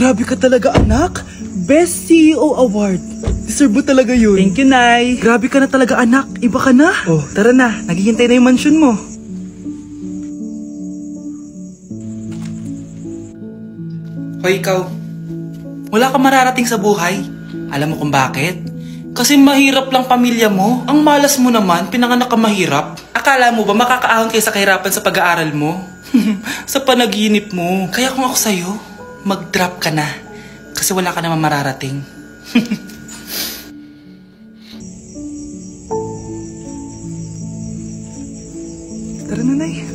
Grabe ka talaga, anak. Best CEO Award. Deserve mo talaga yun. Thank you, Nay. Grabe ka na talaga, anak. Iba ka na. Oh, tara na. Naghihintay na yung mansion mo. Hoy, ikaw. Wala ka mararating sa buhay. Alam mo kung bakit? Kasi mahirap lang pamilya mo. Ang malas mo naman, pinanganak ka mahirap. Akala mo ba makakaahon kayo sa kahirapan sa pag-aaral mo? Sa panaginip mo. Kaya kung ako sa'yo, mag-drop ka na. Kasi wala ka naman mararating. Tara na, Nay.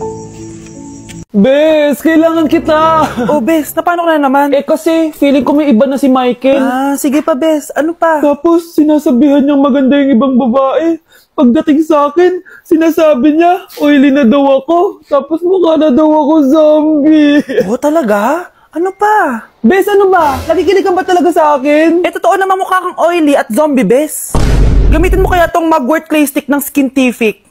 Bes, kailangan kita! Oh, Bes, paano ka na naman? Kasi feeling ko may iba na si Michael. Sige pa, Bes. Ano pa? Tapos sinasabihan niyang maganda yung ibang babae. Pagdating sa akin, sinasabi niya, oily na daw ako. Tapos mukha na daw ako zombie. Oh, talaga? Ano pa? Bes, ano ba? Nakikinig ka ba talaga sa akin? Totoo naman mukha kang oily at zombie, Bes. Gamitin mo kaya tong Mugwort Clay Stick ng Skintific.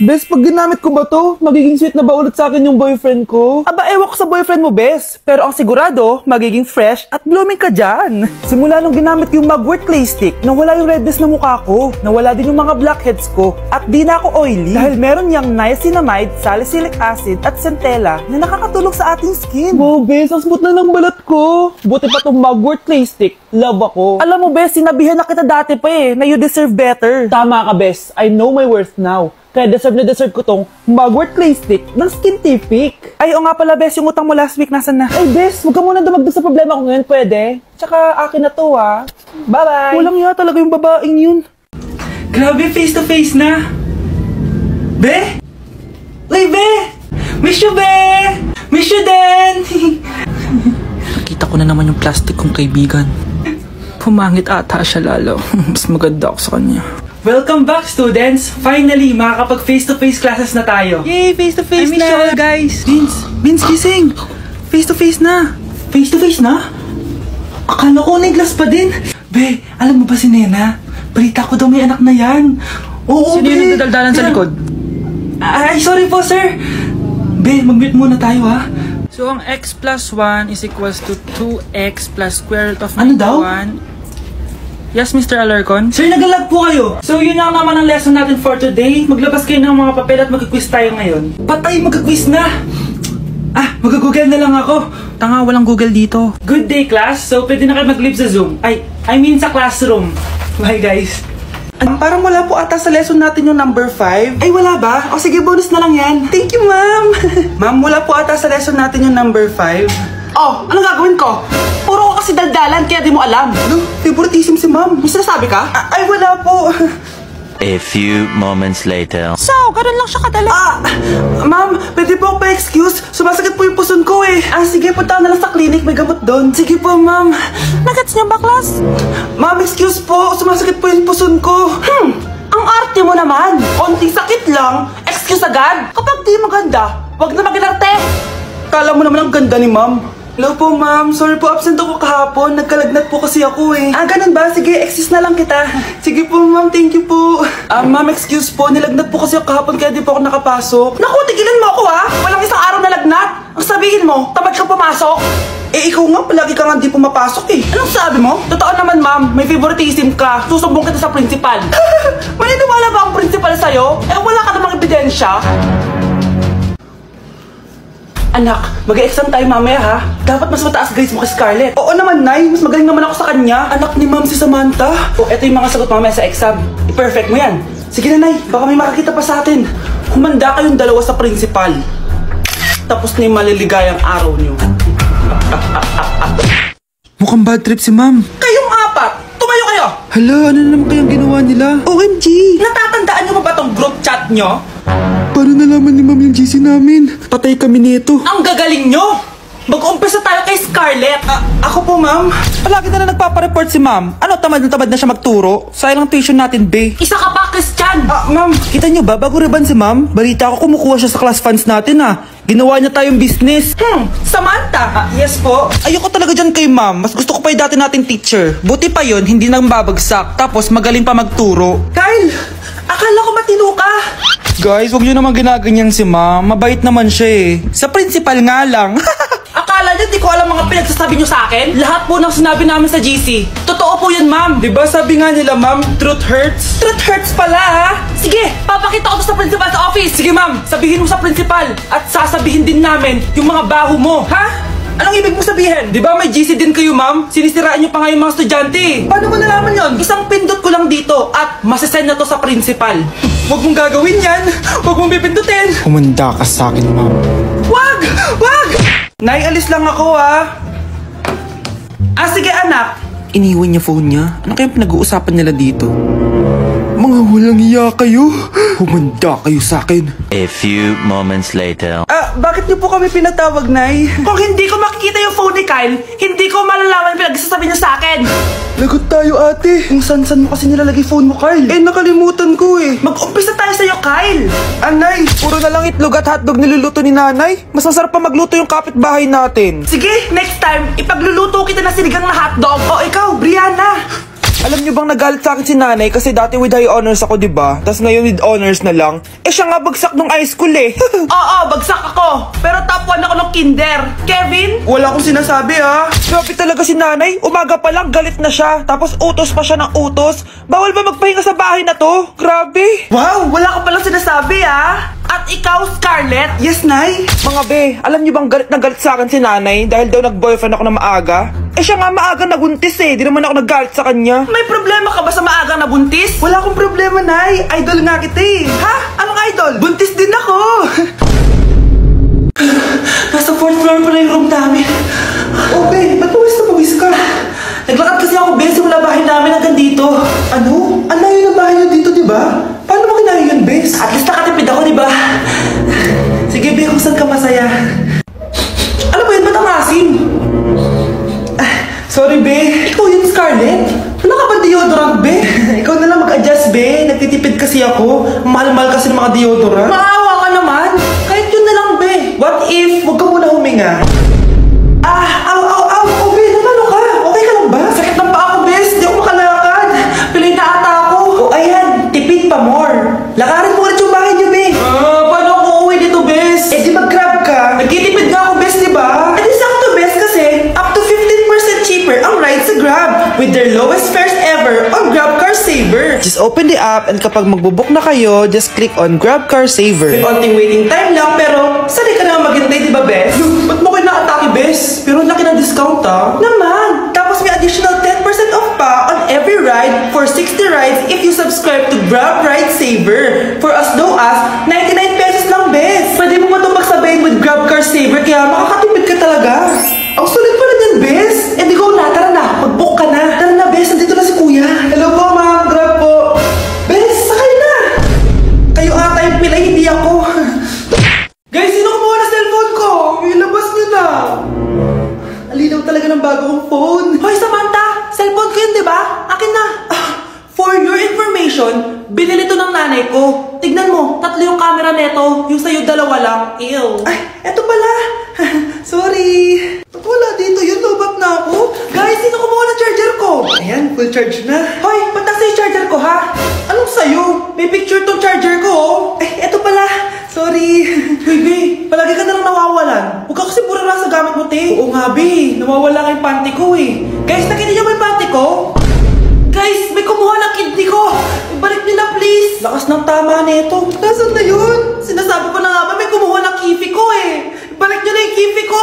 Bes, pag ginamit ko ba to, magiging sweet na ba ulit sa akin yung boyfriend ko? Aba, ewan ko sa boyfriend mo, Bes. Pero ang sigurado, magiging fresh at blooming ka dyan. Simula nung ginamit ko yung Mugwort Clay Stick, nawala yung redness na mukha ko. Nawala din yung mga blackheads ko. At di na ako oily. Dahil meron yang niacinamide, salicylic acid, at centella na nakakatulong sa ating skin. Wow, Bes, ang smooth na ng balat ko. Buti pa tong Mugwort Clay Stick. Love ako. Alam mo, Bes, sinabihan na kita dati pa na you deserve better. Tama ka, Bes. I know my worth now. Kaya deserve na deserve ko tong Mugwort Clay Stick ng Skintific. Ay, o nga pala, Bes, yung utang mo last week, nasan na? Ay, Bes, huwag ka muna dumagdag sa problema ko ngayon, pwede? Tsaka akin na to, ha? Bye-bye! Walang nga talaga yung babaeng yun. Grabe, face to face na. Be? Uy, Be! Miss you, Be! Miss you din! Nakita ko na naman yung plastic kong kaibigan. Pumangit ata siya lalo. Mas maganda ako sa kanya. Welcome back, students! Finally, makakapag face-to-face classes na tayo. Yay, face-to-face na! I miss you all, guys! Vince, gising! Face-to-face na! Face-to-face na? Akala ko neglas pa din. Be, alam mo ba si Nena? Balita ko daw may anak na yan. Oo, Sino Be! yung nagdadaldalan sa likod? Ay, sorry po, sir! Be, mag-mute muna tayo, ha? So, ang x plus 1 is equals to 2x plus square root of Ano daw? 91. Yes, Mr. Alarcon? Sir, nagalag po kayo. So, yun lang naman ang lesson natin for today. Maglabas kayo ng mga papel at mag-quiz tayo ngayon. Patay, mag-quiz na! Mag-google na lang ako. Tanga, walang Google dito. Good day, class. So, pwede na kayo mag-live sa Zoom. I mean sa classroom. Bye, guys. Parang wala po ata sa lesson natin yung number 5. Ay, wala ba? O sige, bonus na lang yan. Thank you, ma'am. Ma'am, wala po ata sa lesson natin yung number 5. Oh, ano gagawin ko? Puro ko kasi daldalan, kaya di mo alam. Ano? Favoritism si ma'am. May sinasabi ka? Ay, wala po. A few moments later. So, ganun lang siya kadali. Ma'am, pwede po pa-excuse? Sumasakit po yung puson ko eh. Sige, punta na lang sa clinic. May gamot doon. Sige po, ma'am. Nagets niyo ba, class? Ma'am, excuse po. Sumasakit po yung puson ko. Ang arte mo naman. Konting sakit lang. Excuse agad. Kapag di maganda, wag na mag-inarte. Kala mo naman ang ganda ni ma'am. Hello po, ma'am. Sorry po, absent ako kahapon. Nagkalagnat po kasi ako eh. Ganun ba? Sige, excuse na lang kita. Sige po, ma'am. Thank you po. Ma'am, excuse po. Nilagnat po kasi ako kahapon kaya di po ako nakapasok. Naku, tigilan mo ako Walang isang araw na lagnat. Ang sabihin mo, tamad ka pumasok. Ikaw nga, palagi ka nga di pumapasok eh. Anong sabi mo? Totoo naman, ma'am. May favoritism ka. Susumbong kita sa principal. Maniniwala ba ang principal sa'yo? Wala ka namang ebidensya. Anak, mag-exam tayo mamaya ha. Dapat mas mataas grades mo kay Scarlett. Oo naman, Nay. Mas magaling naman ako sa kanya. Anak ni ma'am si Samantha. Eto yung mga sagot mamaya sa exam. I-perfect mo yan. Sige na, Nay. Baka may makakita pa sa atin. Humanda kayong dalawa sa principal. Tapos na yung maliligayang araw niyo. Mukhang bad trip si ma'am. Kayong apat, tumayo kayo. Hala, ano na naman kayang ginawa nila? OMG! Natatandaan niyo ba tong group chat niyo? Paano nalaman ni ma'am yung GC namin? Patay kami nito. Ang gagaling nyo! Mag-umpisa tayo kay Scarlett. Ako po, ma'am. Palagi na nagpapareport si ma'am. Ano, tamad na siya magturo? Sayang ang tuition natin, be. Isa ka pa, Christian! Ma'am, kita niyo ba, bago reban si ma'am, balita ko kumukuha siya sa class funds natin, Ginawa niya tayong business. Samantha! Yes po. Ayoko talaga dyan kay ma'am. Mas gusto ko pa yung dati nating teacher. Buti pa yon, hindi nang babagsak. Tapos magaling pa magturo. Kyle! Akala ko matino ka! Guys, huwag niyo naman ginaganyan si ma'am. Mabait naman siya eh. Sa principal nga lang. Akala Akala niyo di ko alam mga pinagsasabi niyo sa akin? Lahat po ng sinabi namin sa GC. Totoo po yun, ma'am. Diba sabi nga nila, ma'am, truth hurts? Truth hurts pala, ha? Sige, papakita ko to sa principal sa office. Sige, ma'am, sabihin mo sa principal. At sasabihin din namin yung mga baho mo. Ha? Anong ibig mo sabihin? Di ba may GC din kayo, ma'am? Sinisiraan niyo pa nga yung mga estudyante. Paano mo nalaman yon? Isang pindot ko lang dito at masasend na to sa principal. Huwag mong gagawin yan. Huwag mong pipindutin. Humanda ka sa akin, ma'am. Wag! Wag! Nay, alis lang ako, ah. Sige, anak. Iniwan niya phone niya. Ano kayang pinag-uusapan nila dito? Mga walang iya kayo. Humanda kayo sa akin. A few moments later. Bakit niyo po kami pinatawag, Nay? Kung hindi ko makikita yung phone ni Kyle, hindi ko malalaman pinagsasabi niya sa akin. Lagot tayo, ate. Kung san-san mo kasi nilalagay phone mo, Kyle? Nakalimutan ko eh. Mag-umpisa tayo sa'yo, Kyle. Nay, puro na lang itlog at hotdog niluluto ni nanay. Mas masarap pa magluto yung kapitbahay natin. Sige, next time, ipagluluto kita na sinigang na hotdog. O ikaw, Brianna. Alam niyo bang nagalit sa akin si nanay kasi dati with high honors ako, di ba? Tapos ngayon with honors na lang. Siya nga bagsak nung high school eh. Oo, bagsak ako. Pero top 1 ako ng kinder. Kevin? Wala akong sinasabi ha. Grabe talaga si nanay. Umaga pa lang galit na siya. Tapos utos pa siya ng utos. Bawal ba magpahinga sa bahay na to? Grabe. Wow, wala ka palang sinasabi ha. At ikaw, Scarlett? Yes, Nay. Mga be, alam niyo bang galit na galit sa akin si nanay dahil daw nag-boyfriend ako na maaga? Siya nga maaga nabuntis eh. Di naman ako naggalit sa kanya. May problema ka ba sa maagang nabuntis? Wala akong problema, Nay. Idol nga kita eh. Ha? Anong idol? Buntis din ako. Nasa 4th floor pa na yung room namin. Oh, be, ba't pawis ka? Naglakad kasi ako, Bes, mula bahay namin hanggang dito. Ano? Ang layo ng bahay niyo dito, di ba? Paano mo kinayo yun, Bes? At least nakatipid ako, di ba? Sige, Be, kung saan ka masaya. Ano ba yun? Ba't ang asim? Sorry, be. Ikaw yun, Scarlett? Wala ka ba deodorant, Be? Ikaw na lang mag-adjust, be. Nagtitipid kasi ako. Mahal-mahal kasi ng mga deodorant. Maawa ka naman. Kahit yun na lang, Be. What if, huwag ka muna huminga? Oh, Be, namano ka? Okay ka lang ba? Sakit ng paa ko, Bes. Di ako makalakad. Pilay na ata ako. O ayan, tipid pa more. Lakarin mo ulit yung bahay niyo, be. Paano ako uuwi dito, Bes? Di mag-grab ka. Nagtitipid nga ako, Bes, di ba? Di sakto, Bes, kasi up to 15% cheaper ang ride sa Grab with their lowest fares ever on Grab Car Saver. Just open the app and kapag magbubook na kayo, just click on Grab Car Saver. May konting waiting time lang, pero sanay ka na maghintay, di ba, Bes? Ba't mo kayo nakatake, Bes? Pero ang laki ng discount, ah. Naman! Tapos may additional 10% off pa on every ride for 60 rides if you subscribe to Grab Ride Saver for as low as 99 pesos lang, Bes. Pwede mo ba itong magsabayin with Grab Car Saver, kaya makakatipid ka talaga? Ang sulit pa na yan, Bes. Di go na, tara na, mag-book ka na. Tara na, Bes. Nandito na si Kuya. Hello po, ma'am. Grab po. Bes, sakay na! Kayo ata yung pila, hindi ako. Guys, sino kumuha na cellphone ko? Ilabas niyo na. Alinaw talaga ng bago kong phone. Hoy, Samantha! Cellphone ko yun, di ba? Akin na. For your information, binili to ng nanay ko. Tignan mo, 3 yung camera neto. Yung sa'yo 2 lang. Ew. Ay, eto pala. Sorry. Ba't wala dito yun? Lobat na ako. Guys, sino kumuha ng charger ko? Ayan, full charge na. Hoy, ba't nasa yung charger ko, ha? Anong sa'yo? May picture tong charger ko, oh. Ay, eto pala. Sorry. Baby, palagi ka na lang nawawalan. Huwag ka kasi pura lang sa gamit mo, te. Oo nga, be. Nawawala nga yung panty ko eh. Guys, nakita niyo ba yung panty ko? Guys, may kumuha ng kidney ko. Ibalik niyo na, please. Lakas ng tama nito. Nasaan na yun? Sinasabi ko na nga ba may kumuha ng kifi ko eh. Ibalik niyo na yung kifi ko.